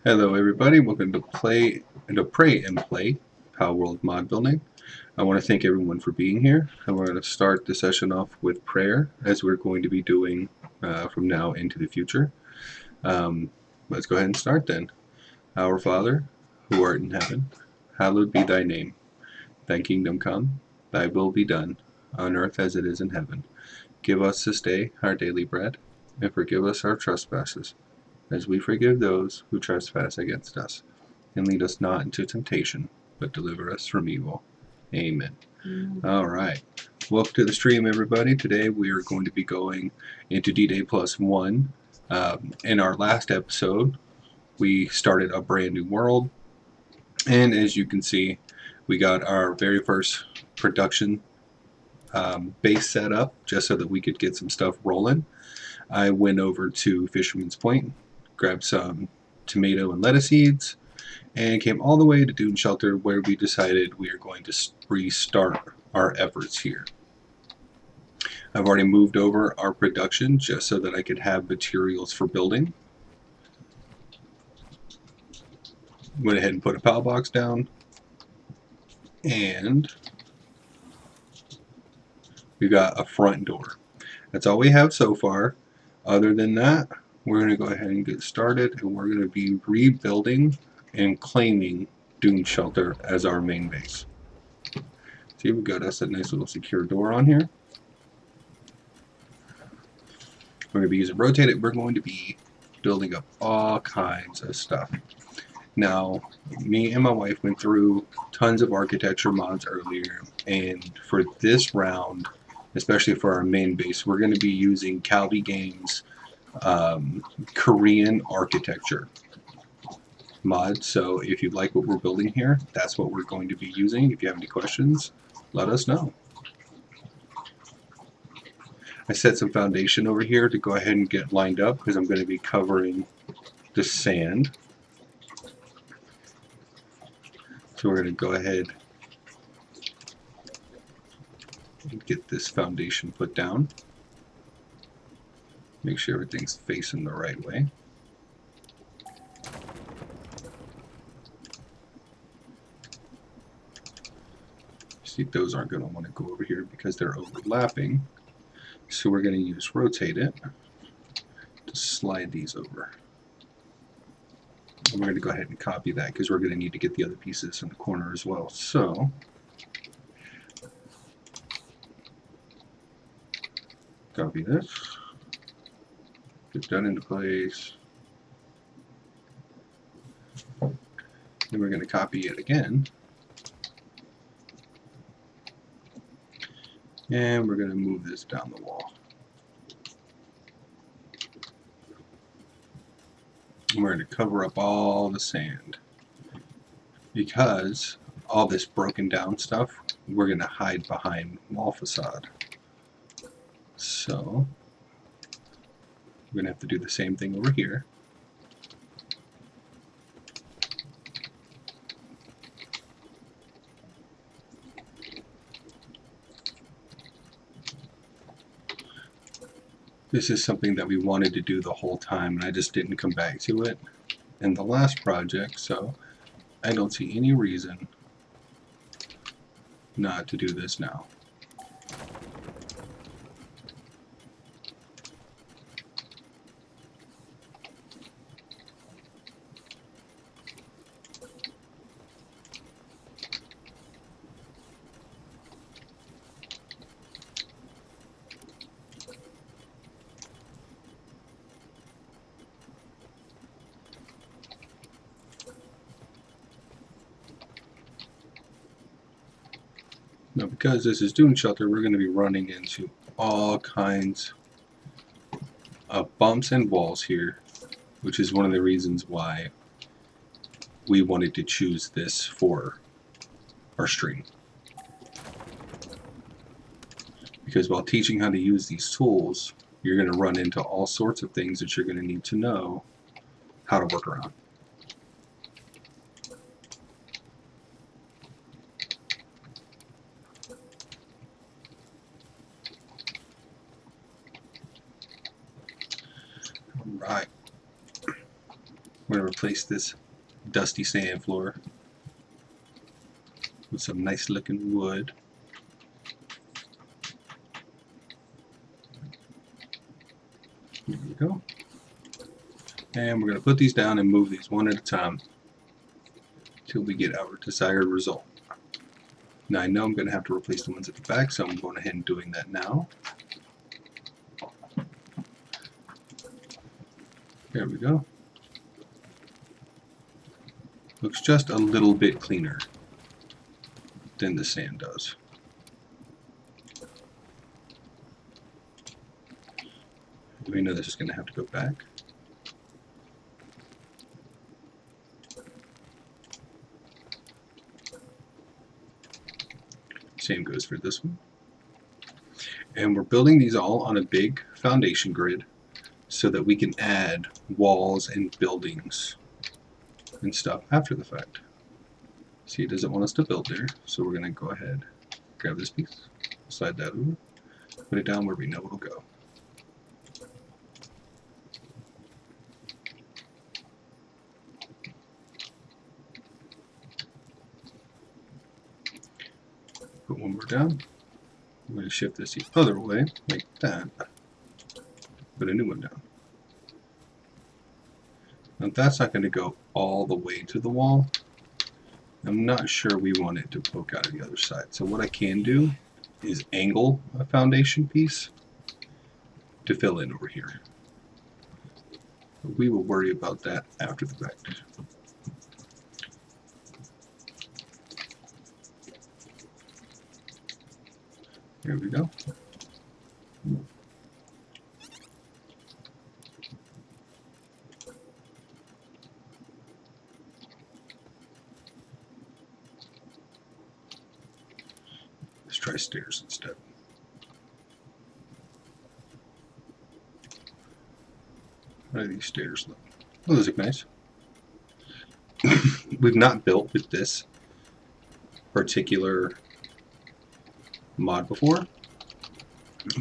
Hello everybody, welcome to Pray and Play Palworld mod building. I want to thank everyone for being here, and we're going to start the session off with prayer, as we're going to be doing from now into the future. Let's go ahead and start then. Our Father, who art in heaven, hallowed be thy name. Thy kingdom come, thy will be done, on earth as it is in heaven. Give us this day our daily bread, and forgive us our trespasses, as we forgive those who trespass against us. And lead us not into temptation, but deliver us from evil. Amen. All right. Welcome to the stream, everybody. Today we are going to be going into D-Day Plus 1. In our last episode, we started a brand new world. And as you can see, we got our very first production base set up just so that we could get some stuff rolling. I went over to Fisherman's Point, grabbed some tomato and lettuce seeds, and came all the way to Duneshelter, where we decided we are going to restart our efforts here. I've already moved over our production just so that I could have materials for building. Went ahead and put a PAL box down, and we got a front door. That's all we have so far. Other than that, we're going to go ahead and get started, and we're going to be rebuilding and claiming Duneshelter as our main base. See, we've got us a nice little secure door on here. We're going to be using Rotate It. We're going to be building up all kinds of stuff. Now, me and my wife went through tons of architecture mods earlier, and for this round, especially for our main base, we're going to be using Calvi Games' Korean architecture mod. So if you like what we're building here, that's what we're going to be using. If you have any questions, let us know. I set some foundation over here to go ahead and get lined up because I'm going to be covering the sand. So we're going to go ahead and get this foundation put down. Make sure everything's facing the right way. See, those aren't going to want to go over here because they're overlapping. So we're going to use Rotate It to slide these over. And we're going to go ahead and copy that because we're going to need to get the other pieces in the corner as well. So copy this, get that into place. Then we're going to copy it again. And we're going to move this down the wall. And we're going to cover up all the sand. Because all this broken down stuff, we're going to hide behind wall facade. So we're going to have to do the same thing over here. This is something that we wanted to do the whole time, and I just didn't come back to it in the last project, so I don't see any reason not to do this now. Now, because this is Duneshelter, we're going to be running into all kinds of bumps and walls here, which is one of the reasons why we wanted to choose this for our stream. Because while teaching how to use these tools, you're going to run into all sorts of things that you're going to need to know how to work around. Right. We're going to replace this dusty sand floor with some nice looking wood. There we go. And we're going to put these down and move these one at a time till we get our desired result. Now I know I'm going to have to replace the ones at the back, so I'm going ahead and doing that now. There we go. Looks just a little bit cleaner than the sand does. We know this is going to have to go back. Same goes for this one. And we're building these all on a big foundation grid so that we can add walls and buildings and stuff after the fact. See, it doesn't want us to build there, so we're going to go ahead, grab this piece, slide that over, put it down where we know it'll go. Put one more down. I'm going to shift this the other way, like that. Put a new one down. Now that's not going to go all the way to the wall. I'm not sure we want it to poke out of the other side. So what I can do is angle a foundation piece to fill in over here. But we will worry about that after the fact. There we go. Let's try stairs instead. How do these stairs look? Oh, those look nice. We've not built with this particular mod before,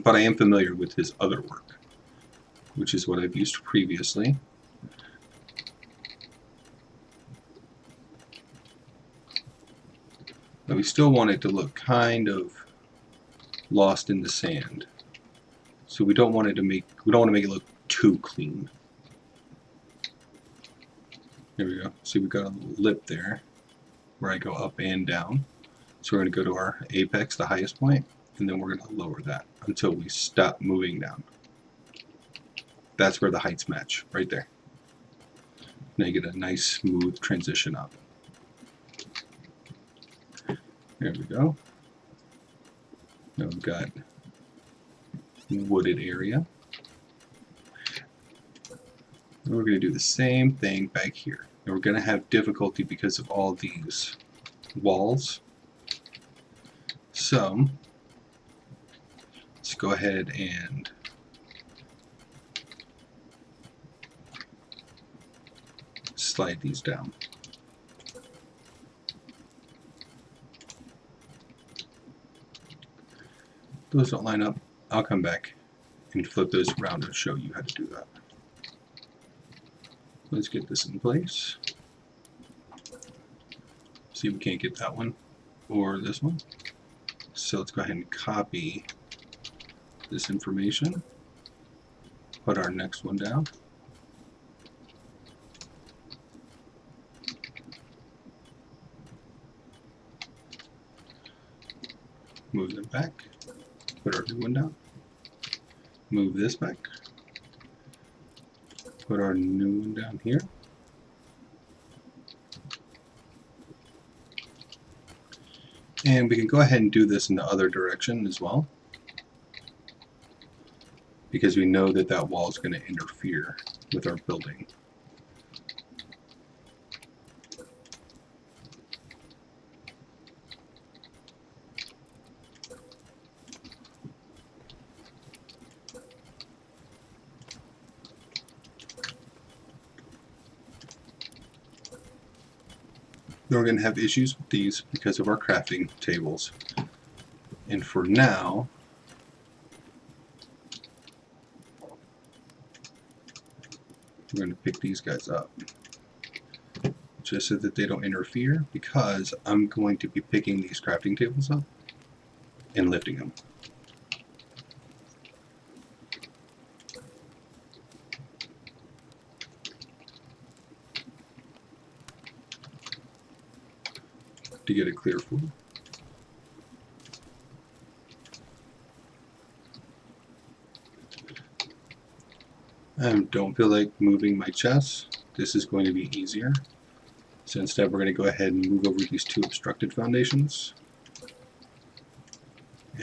but I am familiar with his other work, which is what I've used previously. But we still want it to look kind of lost in the sand, so we don't want it to make it look too clean. There we go. See, we've got a little lip there where I go up and down. So we're going to go to our apex, the highest point, and then we're going to lower that until we stop moving down. That's where the heights match, right there. Now you get a nice smooth transition up. There we go. Now we've got wooded area. And we're going to do the same thing back here. And we're going to have difficulty because of all these walls. So let's go ahead and slide these down. Those don't line up. I'll come back and flip those around and show you how to do that. Let's get this in place. See if we can't get that one or this one. So let's go ahead and copy this information. Put our next one down. Move them back. Put our new one down. Move this back. Put our new one down here. And we can go ahead and do this in the other direction as well, because we know that that wall is going to interfere with our building. Then we're going to have issues with these because of our crafting tables. And for now, we're going to pick these guys up just so that they don't interfere, because I'm going to be picking these crafting tables up and lifting them. To get a clear floor. Don't feel like moving my chest. This is going to be easier. So instead we're going to go ahead and move over these two obstructed foundations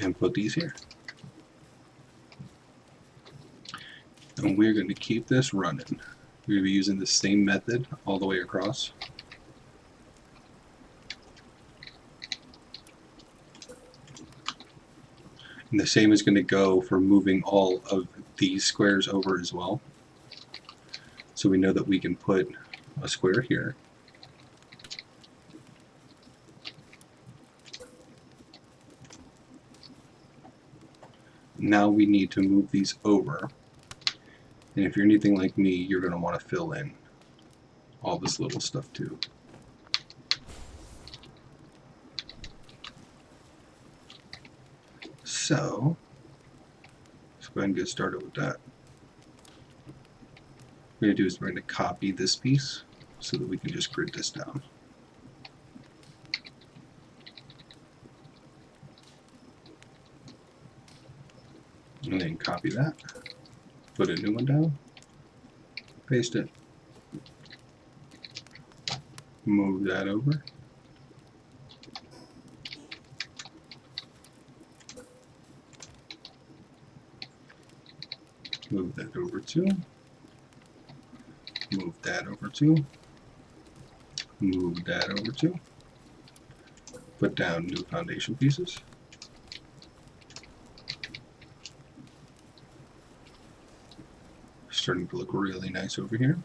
and put these here. And we're going to keep this running. We're going to be using the same method all the way across. And the same is going to go for moving all of these squares over as well. So we know that we can put a square here. Now we need to move these over. And if you're anything like me, you're going to want to fill in all this little stuff too. So let's go ahead and get started with that. What we're going to do is we're going to copy this piece so that we can just grid this down. And then copy that, put a new one down, paste it, move that over, move that over too, move that over too, move that over too, put down new foundation pieces. Starting to look really nice over here.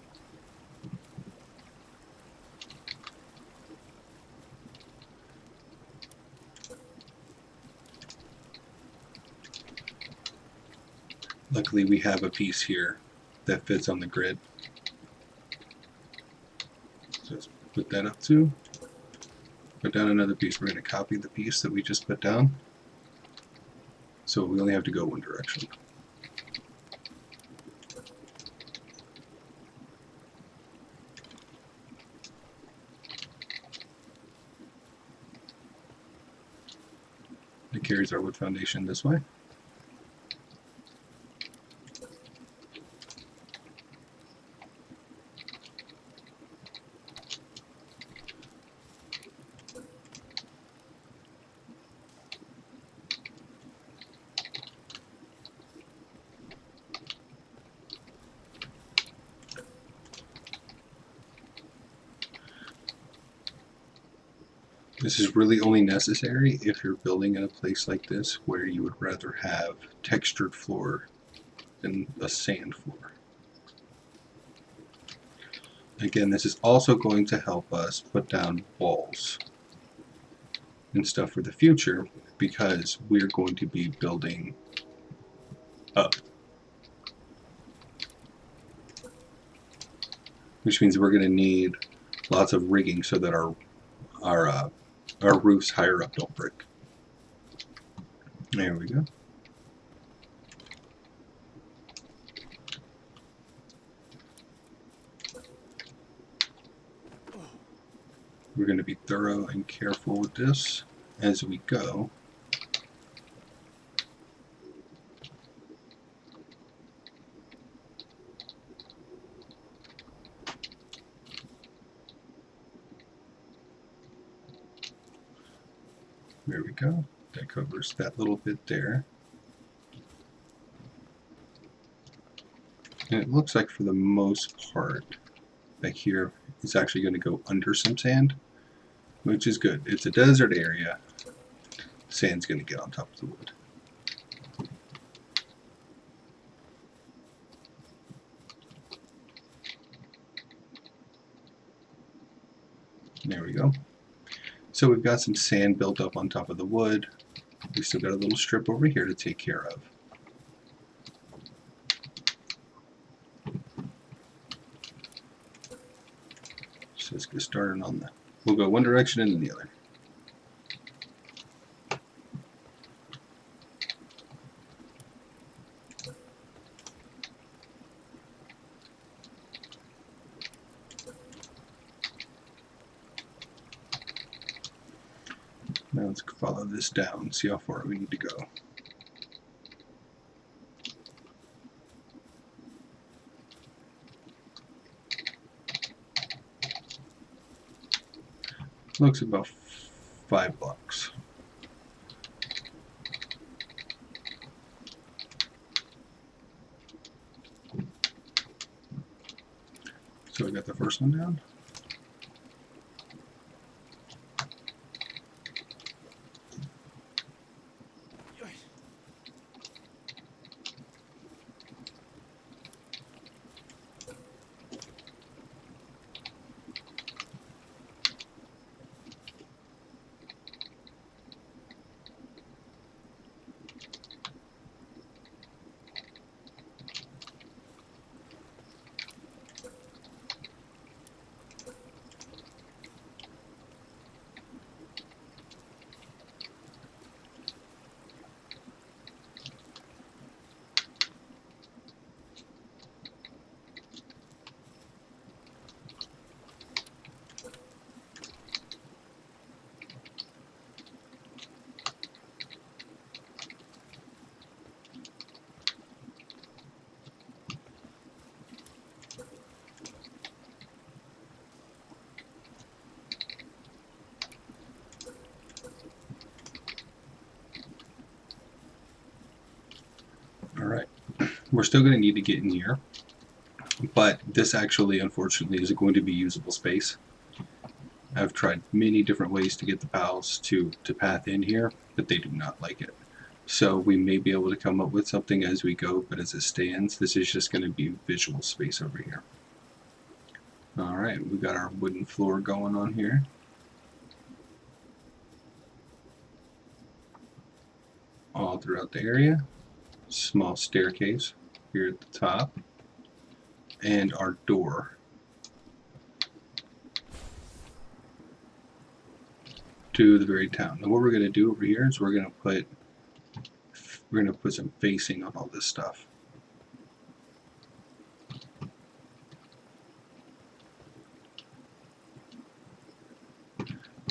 Luckily we have a piece here that fits on the grid. So let's put that up too. Put down another piece. We're going to copy the piece that we just put down. So we only have to go one direction. It carries our wood foundation this way. This is really only necessary if you're building in a place like this where you would rather have textured floor than a sand floor. Again, this is also going to help us put down walls and stuff for the future because we're going to be building up. Which means we're going to need lots of rigging so that our roofs higher up don't break. There we go. We're going to be thorough and careful with this as we go. There we go. That covers that little bit there. And it looks like for the most part, back here, it's actually going to go under some sand, which is good. It's a desert area. Sand's going to get on top of the wood. There we go. So we've got some sand built up on top of the wood. We still got a little strip over here to take care of. So Let's get started on that. We'll go one direction and then the other. Now let's follow this down, see how far we need to go. Looks about 5 blocks. So we got the first one down. Alright, we're still going to need to get in here, but this actually, unfortunately, isn't going to be usable space. I've tried many different ways to get the pals to path in here, but they do not like it. So we may be able to come up with something as we go, but as it stands, this is just going to be visual space over here. Alright, we got our wooden floor going on here. All throughout the area. Small staircase here at the top. And our door. To the very top. Now what we're going to do over here is we're going to put some facing on all this stuff.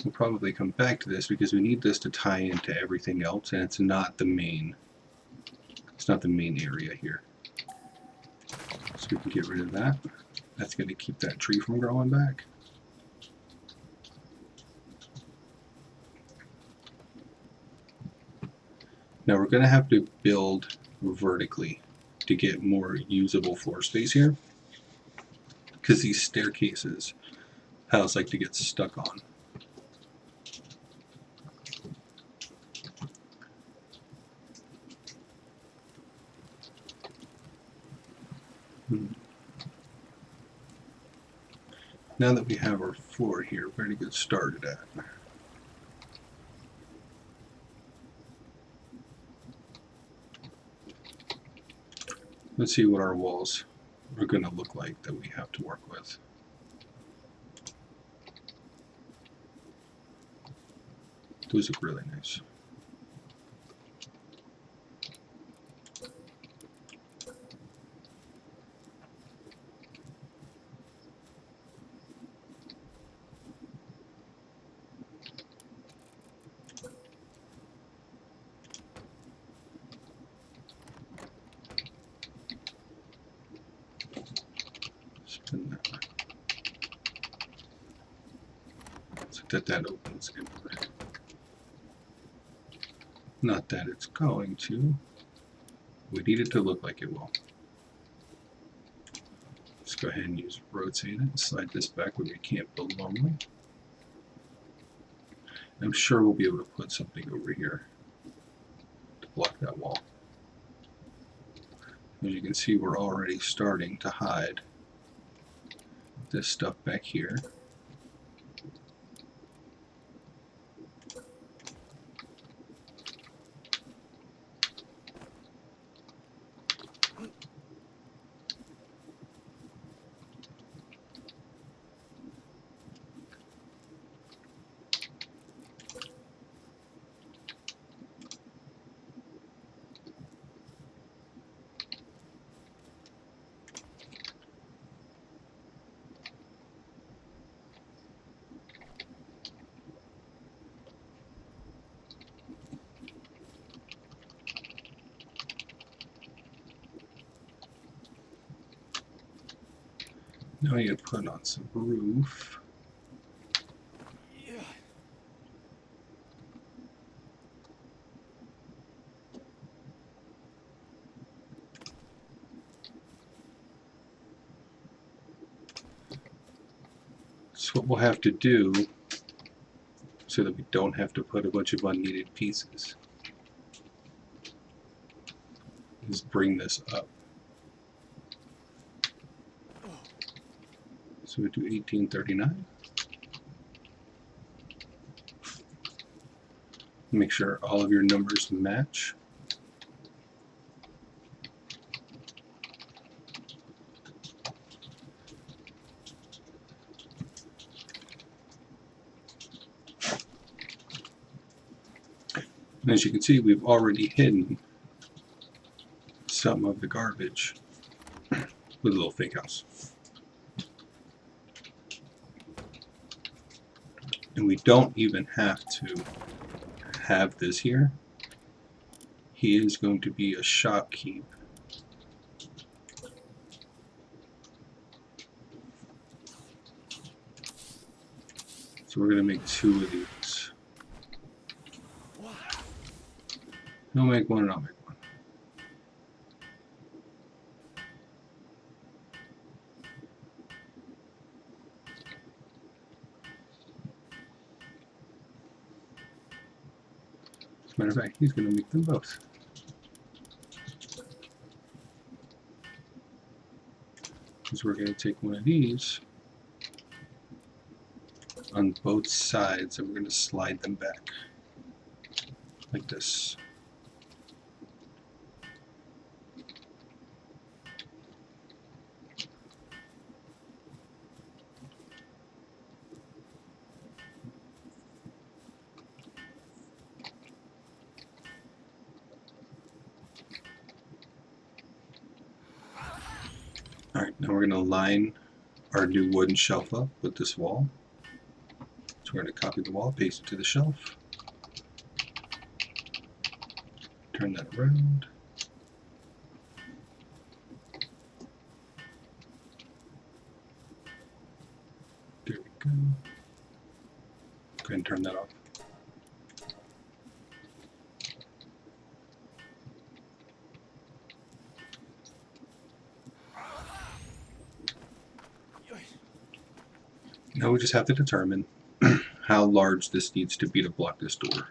We'll probably come back to this because we need this to tie into everything else, and it's not the main area here. So we can get rid of that. That's going to keep that tree from growing back. Now we're going to have to build vertically to get more usable floor space here, because these staircases, pals like to get stuck on. Now that we have our floor here, where to get started at? Let's see what our walls are going to look like that we have to work with. Those look really nice. That opens anyway. Not that it's going to. We need it to look like it will. Let's go ahead and use rotate it and slide this back where we can't build normally. I'm sure we'll be able to put something over here to block that wall. As you can see, we're already starting to hide this stuff back here. Now you put on some roof. So what we'll have to do, so that we don't have to put a bunch of unneeded pieces, is bring this up. So we do 1839. Make sure all of your numbers match. And as you can see, we've already hidden some of the garbage with a little fake house. And we don't even have to have this here. He is going to be a shopkeep. So we're going to make 2 of these. He'll make 1 and I'll make 1. As a matter of fact, he's going to make them both. Because we're going to take 1 of these on both sides and we're going to slide them back like this. Alright, now we're going to line our new wooden shelf up with this wall. So we're going to copy the wall, paste it to the shelf, turn that around. There we go. Go ahead and turn that off. Now we just have to determine how large this needs to be to block this door.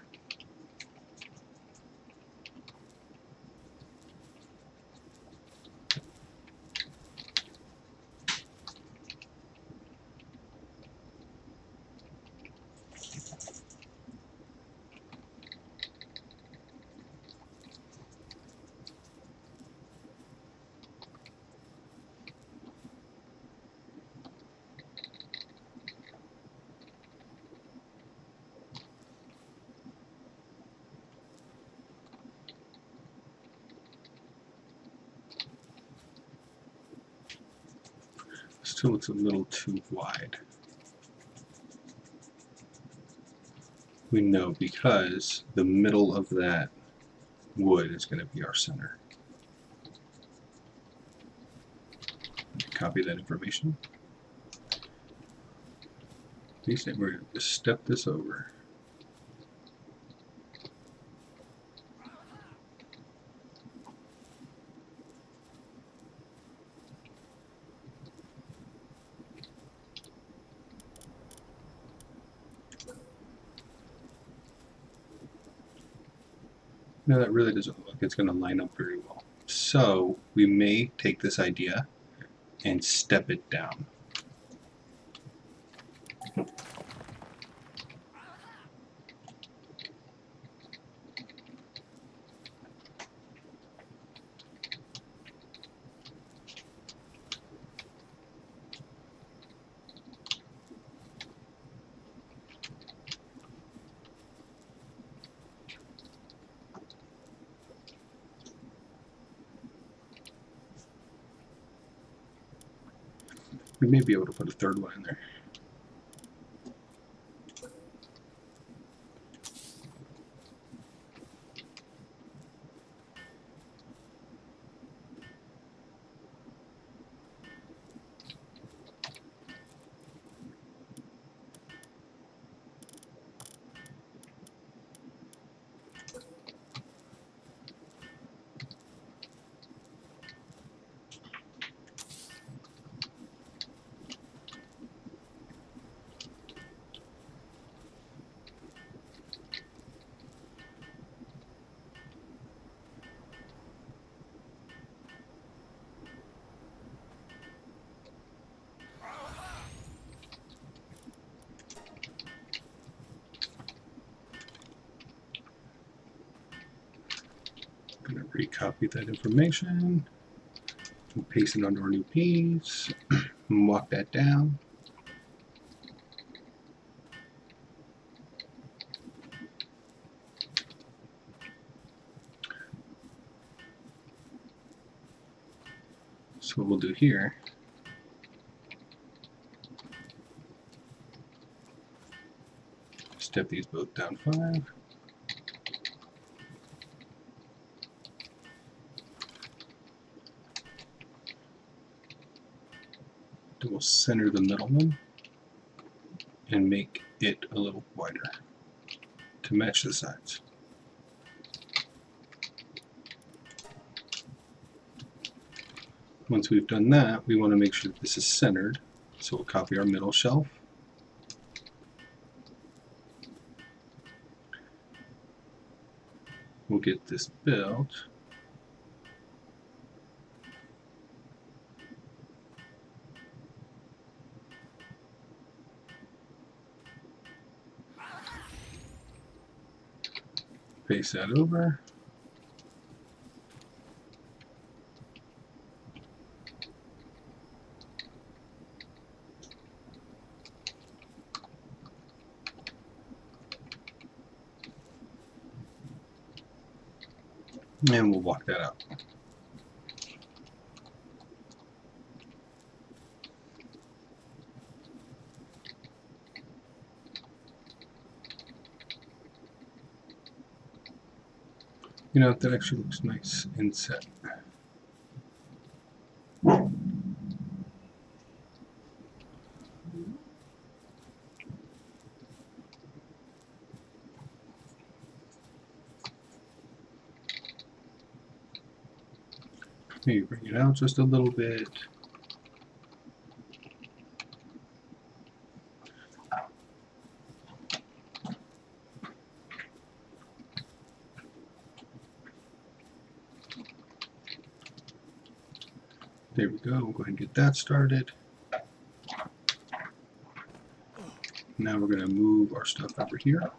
Still looks a little too wide. We know because the middle of that wood is going to be our center. Copy that information. We're going to just step this over. No, that really doesn't look like it's going to line up very well. So we may take this idea and step it down. We may be able to put a third one in there. Recopy that information. We'll paste it onto our new piece. And walk that down. So what we'll do here, step these both down 5. Then we'll center the middle one and make it a little wider to match the sides. Once we've done that, we want to make sure that this is centered. So we'll copy our middle shelf. We'll get this built. Paste that over. And we'll walk that out. You know, that actually looks nice inset. Maybe bring it out just a little bit. There we go. We'll go ahead and get that started. Now we're going to move our stuff over here.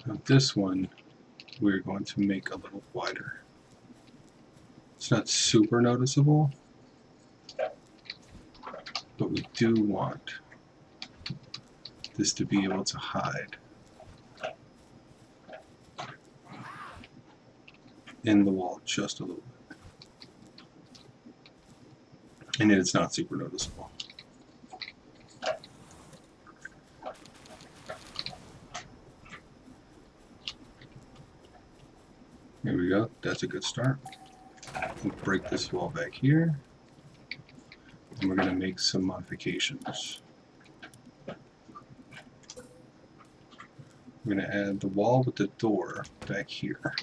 Now this one we're going to make a little wider. It's not super noticeable, but we do want this to be able to hide in the wall just a little bit. And it's not super noticeable. There we go, that's a good start. We'll break this wall back here, and we're going to make some modifications. We're going to add the wall with the door back here.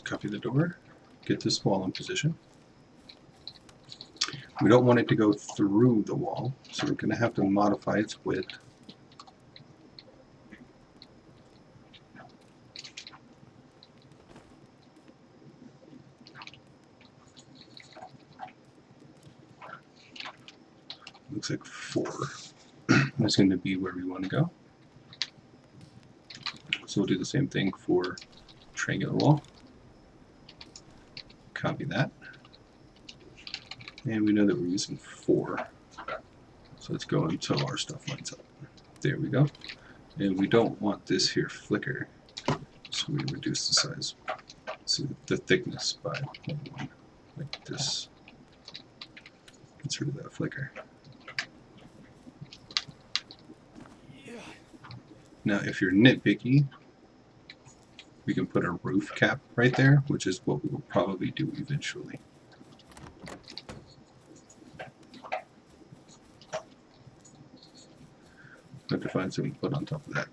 Copy the door, get this wall in position. We don't want it to go through the wall, so we're going to have to modify its width. Looks like 4. That's going to be where we want to go. So we'll do the same thing for triangular wall. Copy that. And we know that we're using 4. So let's go until our stuff lines up. There we go. And we don't want this here flicker, so we reduce the size, so the thickness by 1, like this. Gets rid of that flicker. Now if you're nitpicky, we can put a roof cap right there, which is what we will probably do eventually. have to find something to put on top of that.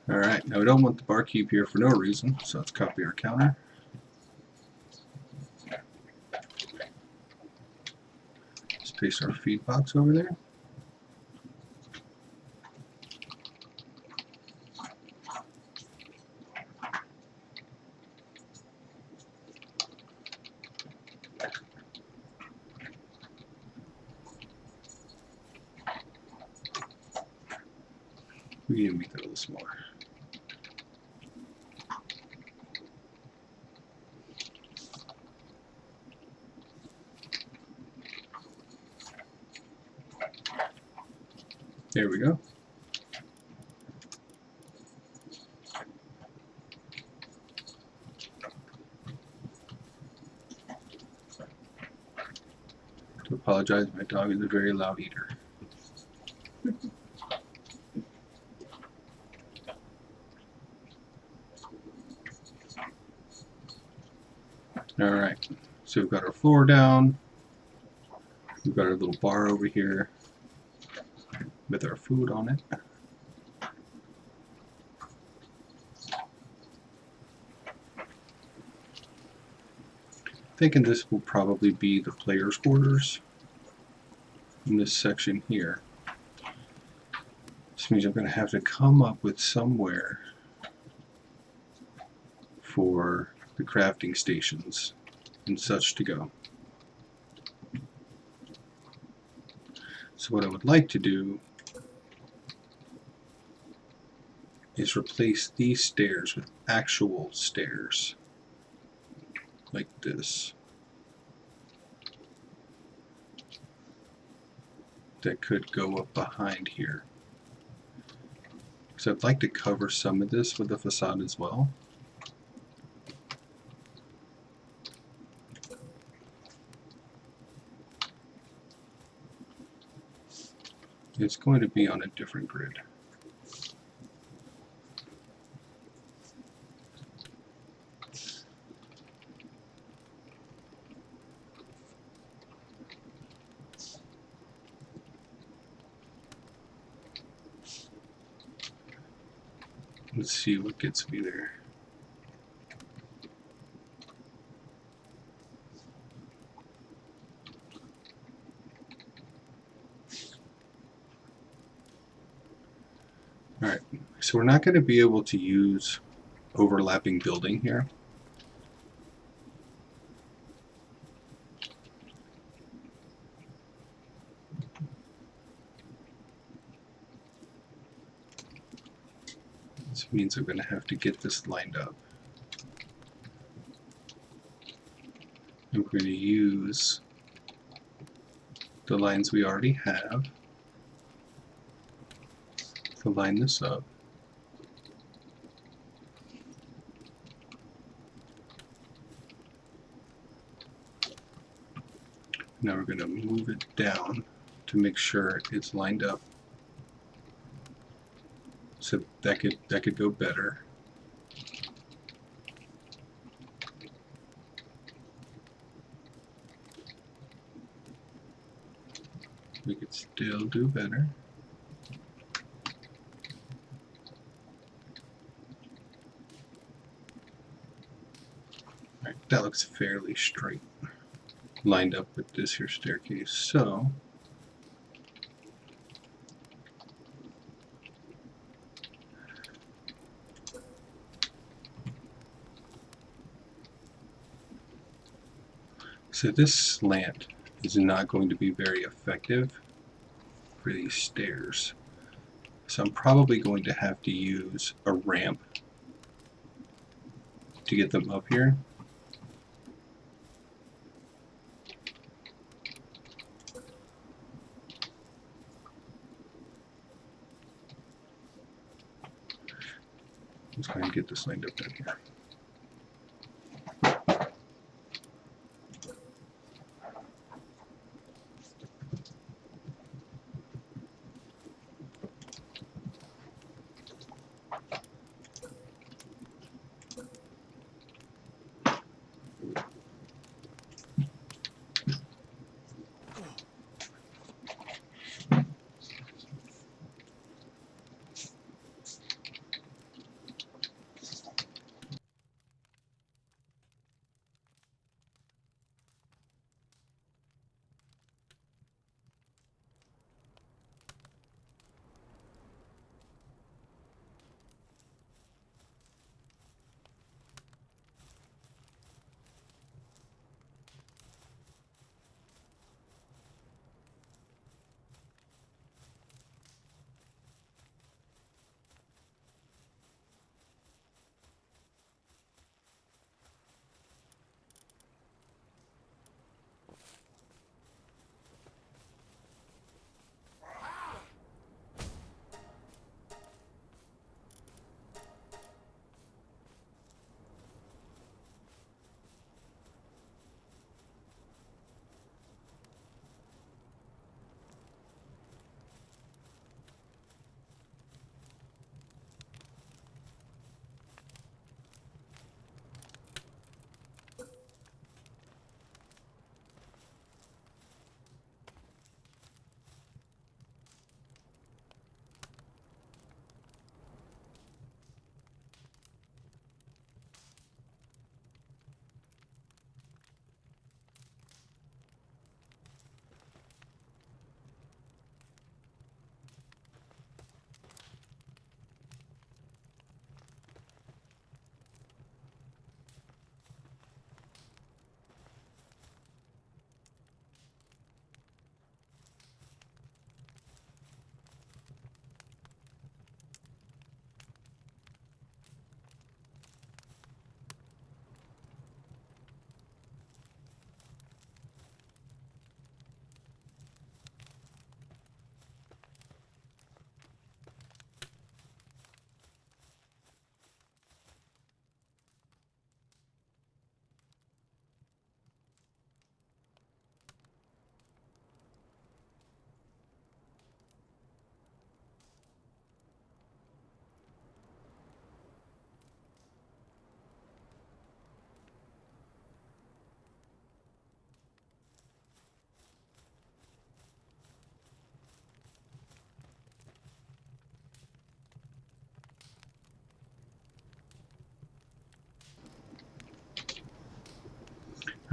Alright, now we don't want the barkeep here for no reason, so let's copy our counter. Let's paste our feed box over there. We need to make that a little smaller. There we go. To apologize, my dog is a very loud eater. Alright, so we've got our floor down. We've got our little bar over here with our food on it. Thinking this will probably be the players' quarters in this section here. This means I'm going to have to come up with somewhere for the crafting stations and such to go. So what I would like to do is replace these stairs with actual stairs, like this, that could go up behind here. So I'd like to cover some of this with the facade as well. It's going to be on a different grid. Let's see what gets me there. Alright, so we're not going to be able to use overlapping building here. This means I'm going to have to get this lined up. I'm going to use the lines we already have to line this up. Now we're going to move it down to make sure it's lined up, so that could go better. We could still do better. Right, that looks fairly straight, lined up with this here staircase. So this slant is not going to be very effective for these stairs. So I'm probably going to have to use a ramp to get them up here. Let's go ahead and get this lined up down here.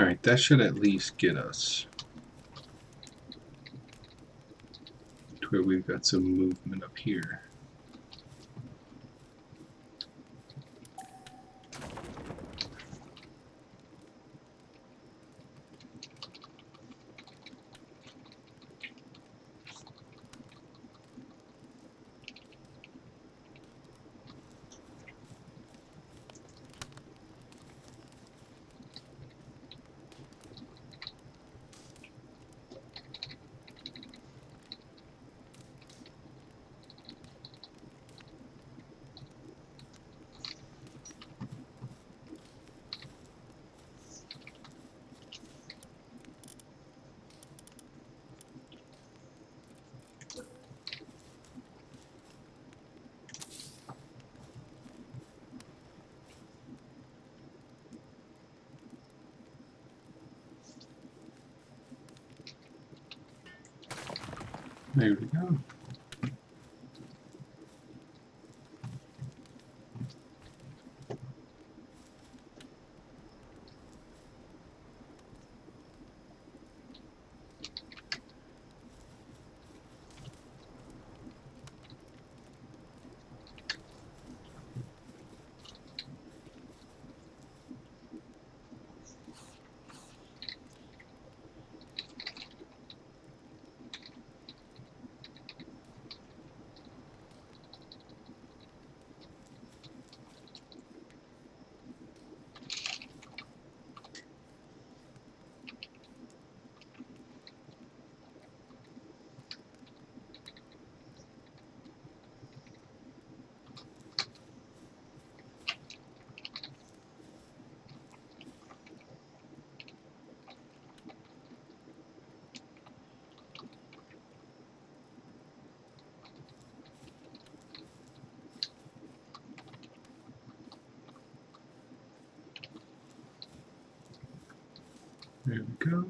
Alright, that should at least get us to where we've got some movement up here. There we go. There we go.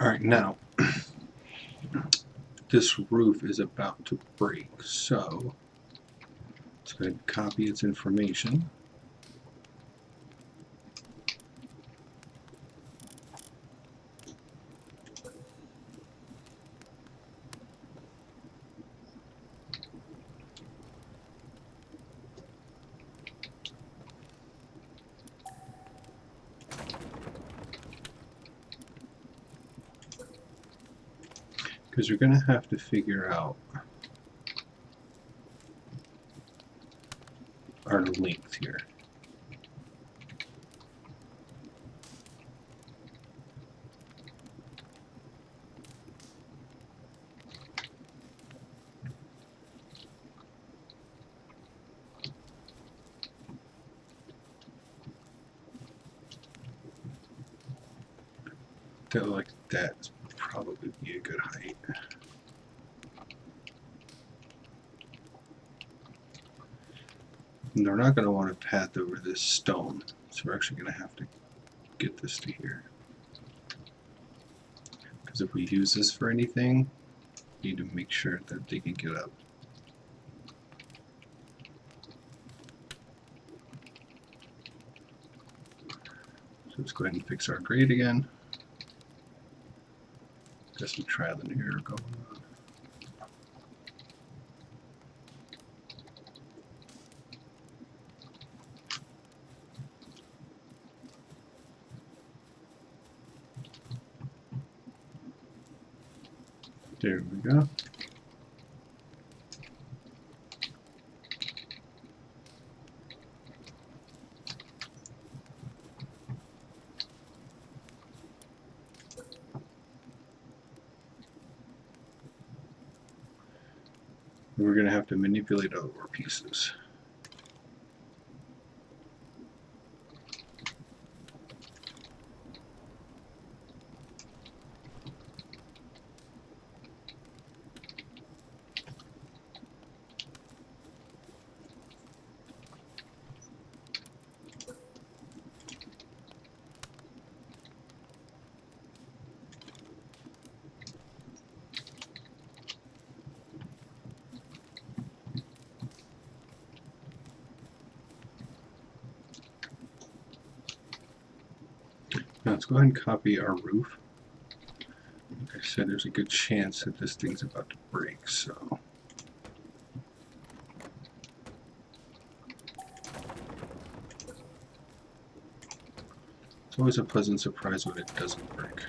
Alright, now this roof is about to break, so let's go ahead and copy its information. Because we're going to have to figure out our length here. Like that's probably be a good height. And they're not going to want to path over this stone, so we're actually going to have to get this to here. Because if we use this for anything, we need to make sure that they can get up. So let's go ahead and fix our grade again. Just some trial and error going on. There we go. We're going to have to manipulate our pieces. Now let's go ahead and copy our roof. Like I said, there's a good chance that this thing's about to break, so it's always a pleasant surprise when it doesn't break.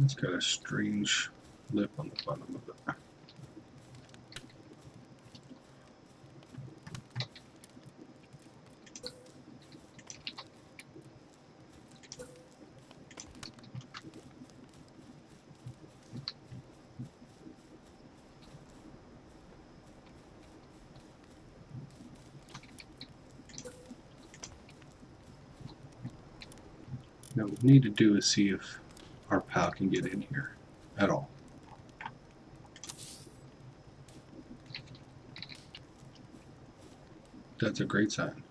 It's got a strange lip on the bottom of it. Now what we need to do is see if our PAL can get in here at all. That's a great sign.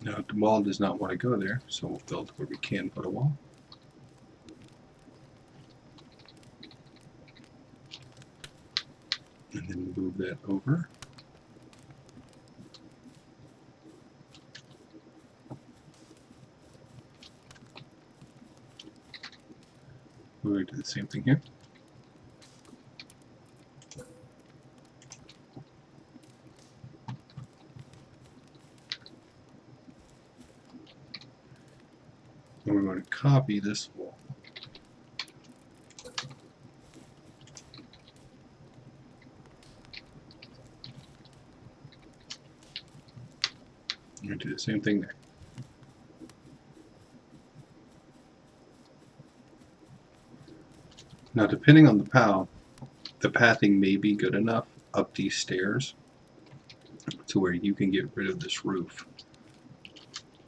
Now the wall does not want to go there, so we'll build where we can put a wall. And then move that over. We're going to do the same thing here. And we're going to copy this wall. We're going to do the same thing there. Now, depending on the PAL, the pathing may be good enough up these stairs to where you can get rid of this roof.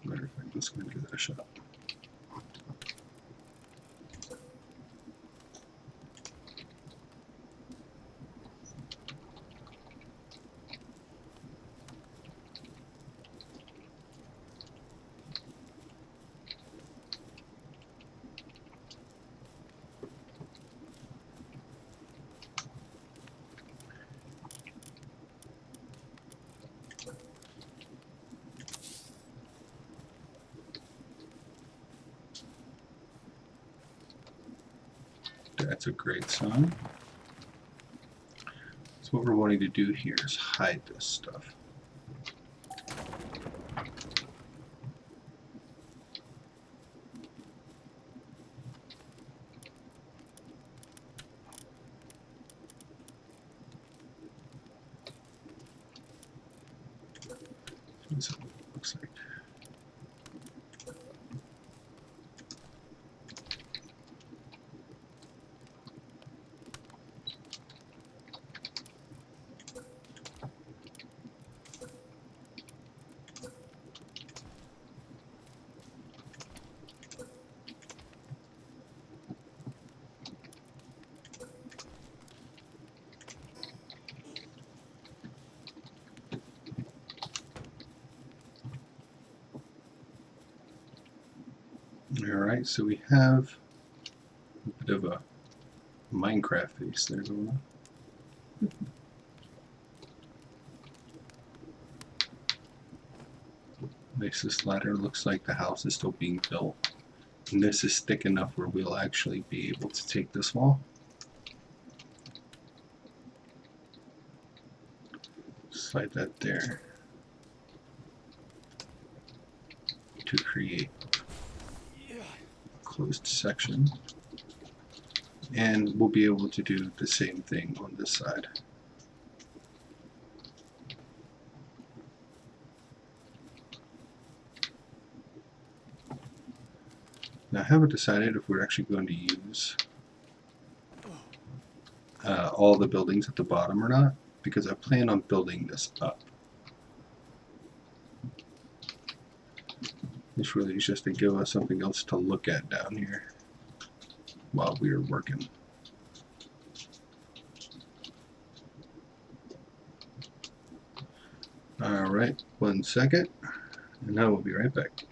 Matter of fact, let's go give that a shot. That's a great sign. So what we're wanting to do here is hide this stuff. This is what it looks like. Alright, so we have a bit of a Minecraft face there going on. This ladder looks like the house is still being built. And this is thick enough where we'll actually be able to take this wall. Slide that there to create a closed section. And we'll be able to do the same thing on this side. Now I haven't decided if we're actually going to use all the buildings at the bottom or not, because I plan on building this up. This really is just to give us something else to look at down here while we are working. Alright, 1 second, and I will be right back.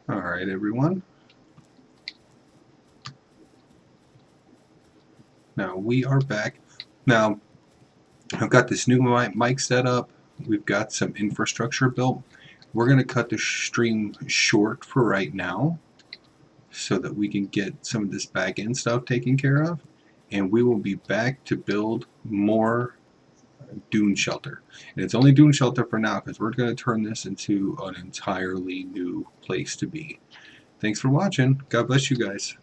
Alright, everyone. Now we are back. Now, I've got this new mic set up. We've got some infrastructure built. We're going to cut the stream short for right now so that we can get some of this back end stuff taken care of. And we will be back to build more Dune Shelter. And it's only Dune Shelter for now because we're going to turn this into an entirely new place to be. Thanks for watching. God bless you guys.